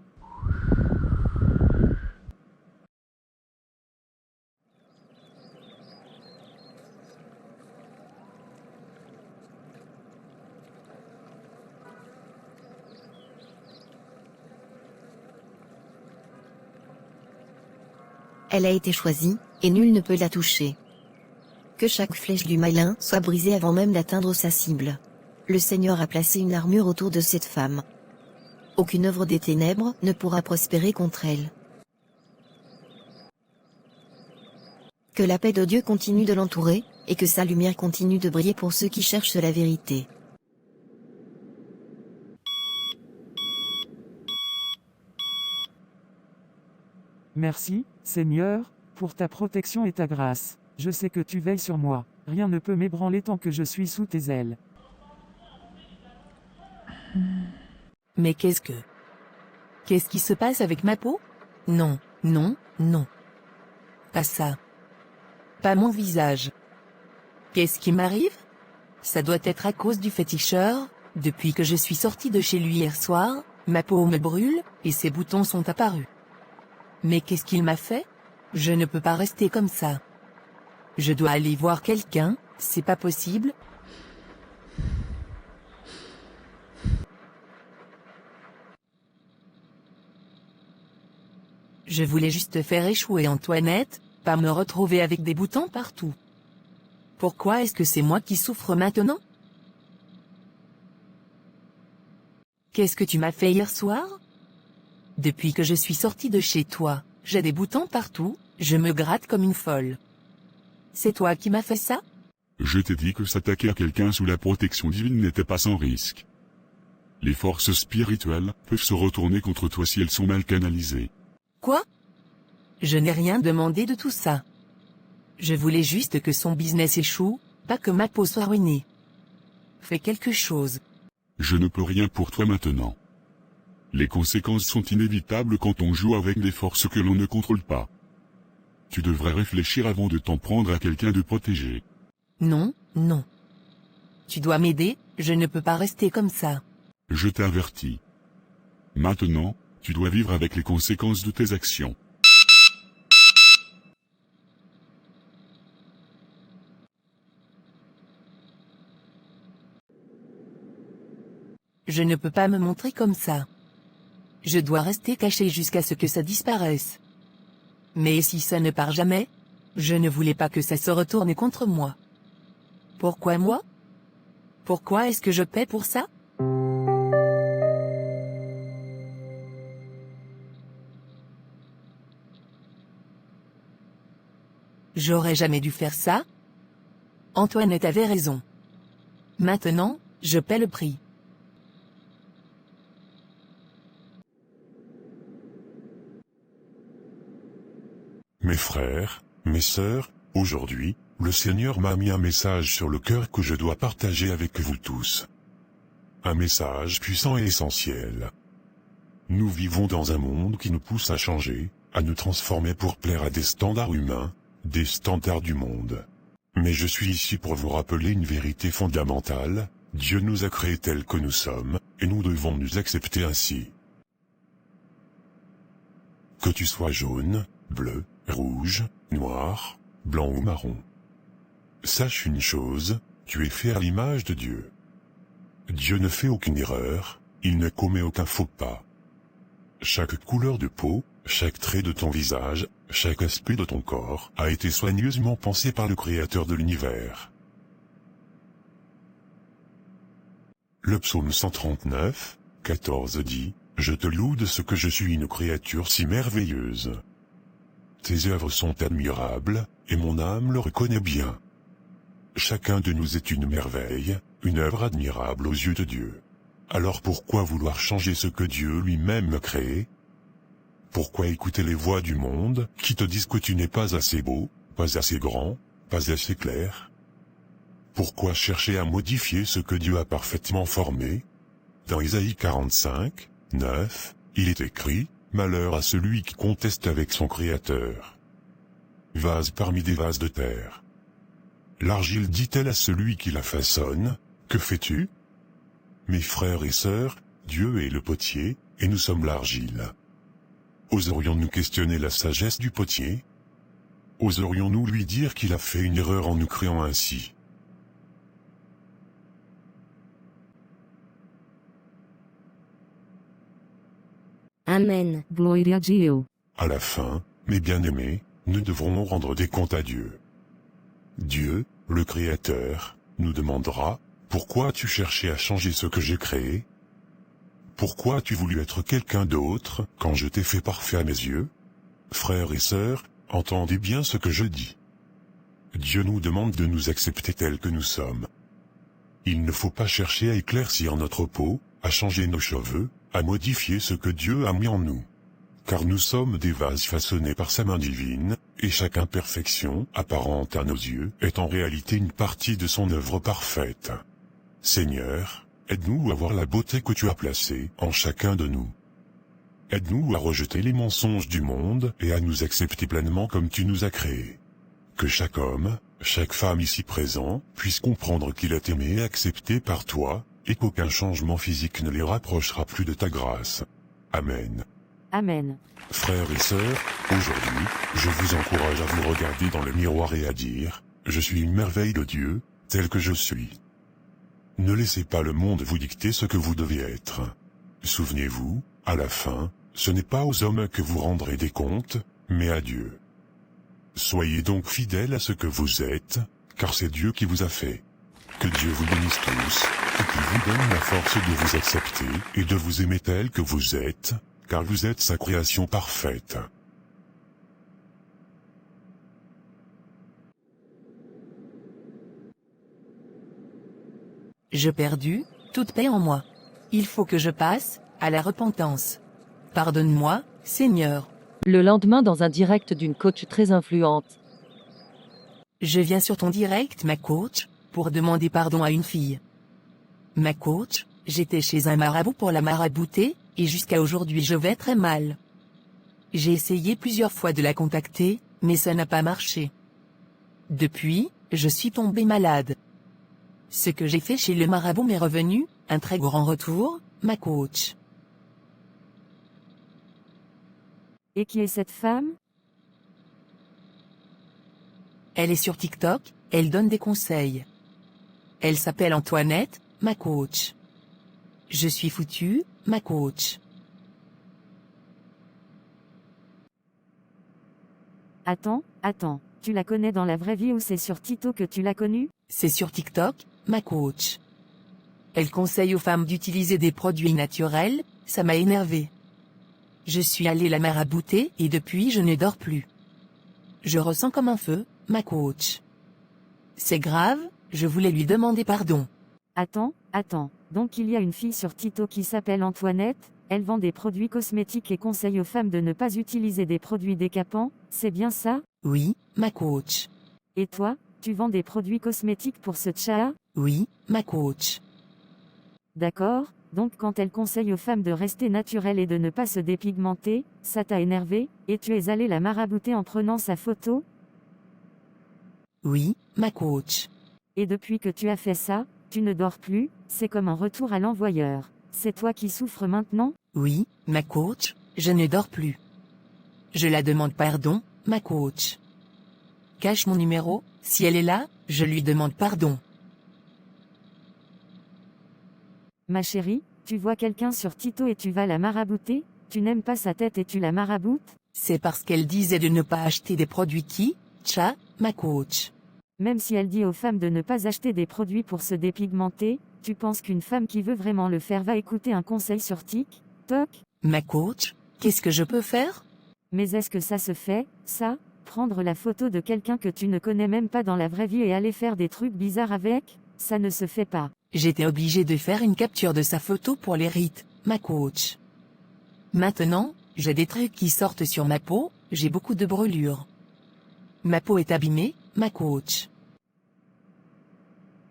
Elle a été choisie, et nul ne peut la toucher. Que chaque flèche du malin soit brisée avant même d'atteindre sa cible. Le Seigneur a placé une armure autour de cette femme. Aucune œuvre des ténèbres ne pourra prospérer contre elle. Que la paix de Dieu continue de l'entourer, et que sa lumière continue de briller pour ceux qui cherchent la vérité. Merci, Seigneur, pour ta protection et ta grâce. Je sais que tu veilles sur moi. Rien ne peut m'ébranler tant que je suis sous tes ailes. Mais qu'est-ce qui se passe avec ma peau? Non, non, non. Pas ça. Pas mon visage. Qu'est-ce qui m'arrive? Ça doit être à cause du féticheur. Depuis que je suis sortie de chez lui hier soir, ma peau me brûle, et ses boutons sont apparus. Mais qu'est-ce qu'il m'a fait? Je ne peux pas rester comme ça. Je dois aller voir quelqu'un, c'est pas possible. Je voulais juste faire échouer Antoinette, pas me retrouver avec des boutons partout. Pourquoi est-ce que c'est moi qui souffre maintenant? Qu'est-ce que tu m'as fait hier soir? Depuis que je suis sortie de chez toi, j'ai des boutons partout, je me gratte comme une folle. C'est toi qui m'as fait ça? Je t'ai dit que s'attaquer à quelqu'un sous la protection divine n'était pas sans risque. Les forces spirituelles peuvent se retourner contre toi si elles sont mal canalisées. Quoi? Je n'ai rien demandé de tout ça. Je voulais juste que son business échoue, pas que ma peau soit ruinée. Fais quelque chose. Je ne peux rien pour toi maintenant. Les conséquences sont inévitables quand on joue avec des forces que l'on ne contrôle pas. Tu devrais réfléchir avant de t'en prendre à quelqu'un de protégé. Non, non. Tu dois m'aider, je ne peux pas rester comme ça. Je t'avertis. Maintenant, tu dois vivre avec les conséquences de tes actions. Je ne peux pas me montrer comme ça. Je dois rester caché jusqu'à ce que ça disparaisse. Mais si ça ne part jamais? Je ne voulais pas que ça se retourne contre moi. Pourquoi moi? Pourquoi est-ce que je paie pour ça? J'aurais jamais dû faire ça. Antoinette avait raison. Maintenant, Je paie le prix. Mes frères, mes sœurs, aujourd'hui, le Seigneur m'a mis un message sur le cœur que je dois partager avec vous tous. Un message puissant et essentiel. Nous vivons dans un monde qui nous pousse à changer, à nous transformer pour plaire à des standards humains, des standards du monde. Mais je suis ici pour vous rappeler une vérité fondamentale, Dieu nous a créés tels que nous sommes, et nous devons nous accepter ainsi. Que tu sois jaune, bleu, rouge, noir, blanc ou marron. Sache une chose, tu es fait à l'image de Dieu. Dieu ne fait aucune erreur, il ne commet aucun faux pas. Chaque couleur de peau, chaque trait de ton visage, chaque aspect de ton corps a été soigneusement pensé par le Créateur de l'univers. Le psaume 139, 14 dit, « Je te loue de ce que je suis une créature si merveilleuse. Tes œuvres sont admirables, et mon âme le reconnaît bien. » Chacun de nous est une merveille, une œuvre admirable aux yeux de Dieu. Alors pourquoi vouloir changer ce que Dieu lui-même a créé? Pourquoi écouter les voix du monde, qui te disent que tu n'es pas assez beau, pas assez grand, pas assez clair? Pourquoi chercher à modifier ce que Dieu a parfaitement formé? Dans Isaïe 45, 9, il est écrit, « Malheur à celui qui conteste avec son Créateur. » Vase parmi des vases de terre. L'argile dit-elle à celui qui la façonne, « Que fais-tu » Mes frères et sœurs, Dieu est le potier, et nous sommes l'argile. Oserions-nous questionner la sagesse du potier? Oserions-nous lui dire qu'il a fait une erreur en nous créant ainsi? Amen. Gloria a Dio. À la fin, mes bien-aimés, nous devrons rendre des comptes à Dieu. Dieu, le Créateur, nous demandera, « Pourquoi as-tu cherché à changer ce que j'ai créé? Pourquoi as-tu voulu être quelqu'un d'autre, quand je t'ai fait parfait à mes yeux ?» Frères et sœurs, entendez bien ce que je dis. Dieu nous demande de nous accepter tels que nous sommes. Il ne faut pas chercher à éclaircir notre peau, à changer nos cheveux, à modifier ce que Dieu a mis en nous. Car nous sommes des vases façonnés par sa main divine, et chaque imperfection, apparente à nos yeux, est en réalité une partie de son œuvre parfaite. Seigneur, aide-nous à voir la beauté que tu as placée en chacun de nous. Aide-nous à rejeter les mensonges du monde et à nous accepter pleinement comme tu nous as créés. Que chaque homme, chaque femme ici présent, puisse comprendre qu'il est aimé et accepté par toi, et qu'aucun changement physique ne les rapprochera plus de ta grâce. Amen. Amen. Frères et sœurs, aujourd'hui, je vous encourage à vous regarder dans le miroir et à dire, « Je suis une merveille de Dieu, tel que je suis. » Ne laissez pas le monde vous dicter ce que vous devez être. Souvenez-vous, à la fin, ce n'est pas aux hommes que vous rendrez des comptes, mais à Dieu. Soyez donc fidèles à ce que vous êtes, car c'est Dieu qui vous a fait. Que Dieu vous bénisse tous, et qu'il vous donne la force de vous accepter et de vous aimer tel que vous êtes, car vous êtes sa création parfaite. Je perdu toute paix en moi. Il faut que je passe à la repentance. Pardonne-moi, Seigneur. Le lendemain dans un direct d'une coach très influente. Je viens sur ton direct, ma coach, pour demander pardon à une fille. Ma coach, j'étais chez un marabout pour la marabouter, et jusqu'à aujourd'hui je vais très mal. J'ai essayé plusieurs fois de la contacter, mais ça n'a pas marché. Depuis, je suis tombée malade. Ce que j'ai fait chez le marabout m'est revenu, un très grand retour, ma coach. Et qui est cette femme? Elle est sur TikTok, elle donne des conseils. Elle s'appelle Antoinette, ma coach. Je suis foutue, ma coach. Attends, tu la connais dans la vraie vie ou c'est sur Tito que tu l'as connue? C'est sur TikTok, ma coach. Elle conseille aux femmes d'utiliser des produits naturels, ça m'a énervé. Je suis allée la marabouter et depuis je ne dors plus. Je ressens comme un feu, ma coach. C'est grave, je voulais lui demander pardon. Attends, Attends, donc il y a une fille sur Tito qui s'appelle Antoinette, elle vend des produits cosmétiques et conseille aux femmes de ne pas utiliser des produits décapants, c'est bien ça? Oui, ma coach. Et toi, tu vends des produits cosmétiques pour ce tchaa? Oui, ma coach. D'accord, donc quand elle conseille aux femmes de rester naturelles et de ne pas se dépigmenter, ça t'a énervé, et tu es allé la marabouter en prenant sa photo? Oui, ma coach. Et depuis que tu as fait ça, tu ne dors plus, c'est comme un retour à l'envoyeur. C'est toi qui souffres maintenant? Oui, ma coach, je ne dors plus. Je la demande pardon, ma coach. Cache mon numéro, si elle est là, je lui demande pardon. Ma chérie, tu vois quelqu'un sur Tito et tu vas la marabouter? Tu n'aimes pas sa tête et tu la maraboutes? C'est parce qu'elle disait de ne pas acheter des produits qui, tcha, ma coach. Même si elle dit aux femmes de ne pas acheter des produits pour se dépigmenter, tu penses qu'une femme qui veut vraiment le faire va écouter un conseil sur TikTok? Ma coach, qu'est-ce que je peux faire? Mais est-ce que ça se fait, ça? Prendre la photo de quelqu'un que tu ne connais même pas dans la vraie vie et aller faire des trucs bizarres avec? Ça ne se fait pas. J'étais obligée de faire une capture de sa photo pour les rites, ma coach. Maintenant, j'ai des trucs qui sortent sur ma peau, j'ai beaucoup de brûlures. Ma peau est abîmée, ma coach.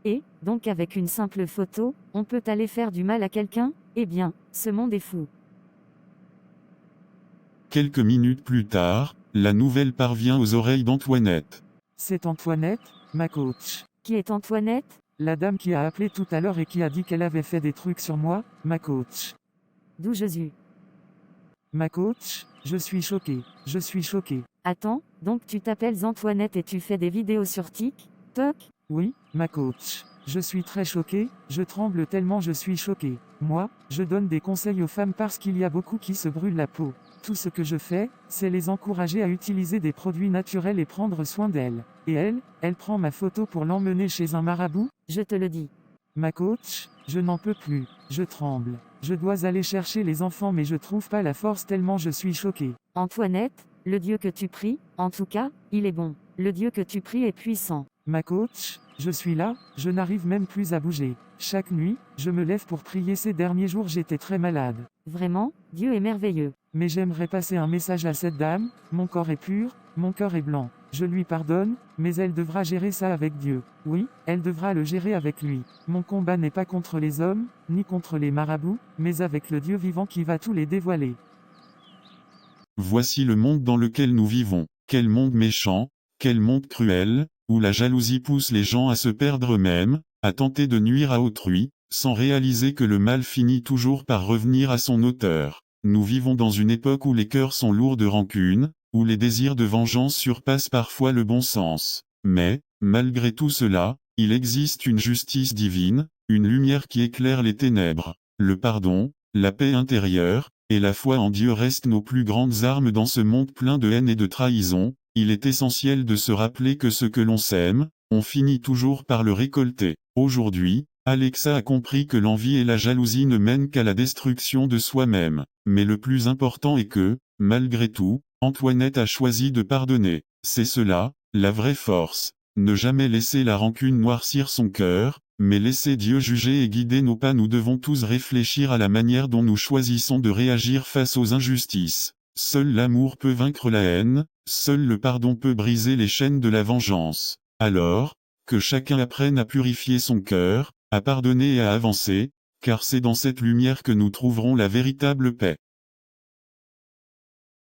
Et, donc avec une simple photo, on peut aller faire du mal à quelqu'un? Eh bien, ce monde est fou. Quelques minutes plus tard, la nouvelle parvient aux oreilles d'Antoinette. C'est Antoinette, ma coach. Qui est Antoinette? La dame qui a appelé tout à l'heure et qui a dit qu'elle avait fait des trucs sur moi, ma coach. D'où Jésus. Ma coach, je suis choqué. Je suis choqué. Attends, donc tu t'appelles Antoinette et tu fais des vidéos sur TikTok? Oui, ma coach. Je suis très choqué, je tremble tellement je suis choqué. Moi, je donne des conseils aux femmes parce qu'il y a beaucoup qui se brûlent la peau. Tout ce que je fais, c'est les encourager à utiliser des produits naturels et prendre soin d'elles. Et elle prend ma photo pour l'emmener chez un marabout? Je te le dis. Ma coach, je n'en peux plus, je tremble. Je dois aller chercher les enfants mais je trouve pas la force tellement je suis choqué. Antoinette, le Dieu que tu pries, en tout cas, il est bon. Le Dieu que tu pries est puissant. Ma coach, je suis là, je n'arrive même plus à bouger. Chaque nuit, je me lève pour prier. Ces derniers jours j'étais très malade. Vraiment, Dieu est merveilleux. Mais j'aimerais passer un message à cette dame, mon corps est pur, mon cœur est blanc. Je lui pardonne, mais elle devra gérer ça avec Dieu. Oui, elle devra le gérer avec lui. Mon combat n'est pas contre les hommes, ni contre les marabouts, mais avec le Dieu vivant qui va tout les dévoiler. Voici le monde dans lequel nous vivons. Quel monde méchant, quel monde cruel, où la jalousie pousse les gens à se perdre eux-mêmes, à tenter de nuire à autrui, sans réaliser que le mal finit toujours par revenir à son auteur. Nous vivons dans une époque où les cœurs sont lourds de rancune, où les désirs de vengeance surpassent parfois le bon sens. Mais, malgré tout cela, il existe une justice divine, une lumière qui éclaire les ténèbres. Le pardon, la paix intérieure, et la foi en Dieu restent nos plus grandes armes dans ce monde plein de haine et de trahison. Il est essentiel de se rappeler que ce que l'on sème, on finit toujours par le récolter. Aujourd'hui, Alexa a compris que l'envie et la jalousie ne mènent qu'à la destruction de soi-même. Mais le plus important est que, malgré tout, Antoinette a choisi de pardonner. C'est cela, la vraie force. Ne jamais laisser la rancune noircir son cœur, mais laisser Dieu juger et guider nos pas. Nous devons tous réfléchir à la manière dont nous choisissons de réagir face aux injustices. Seul l'amour peut vaincre la haine, seul le pardon peut briser les chaînes de la vengeance. Alors, que chacun apprenne à purifier son cœur, à pardonner et à avancer, car c'est dans cette lumière que nous trouverons la véritable paix.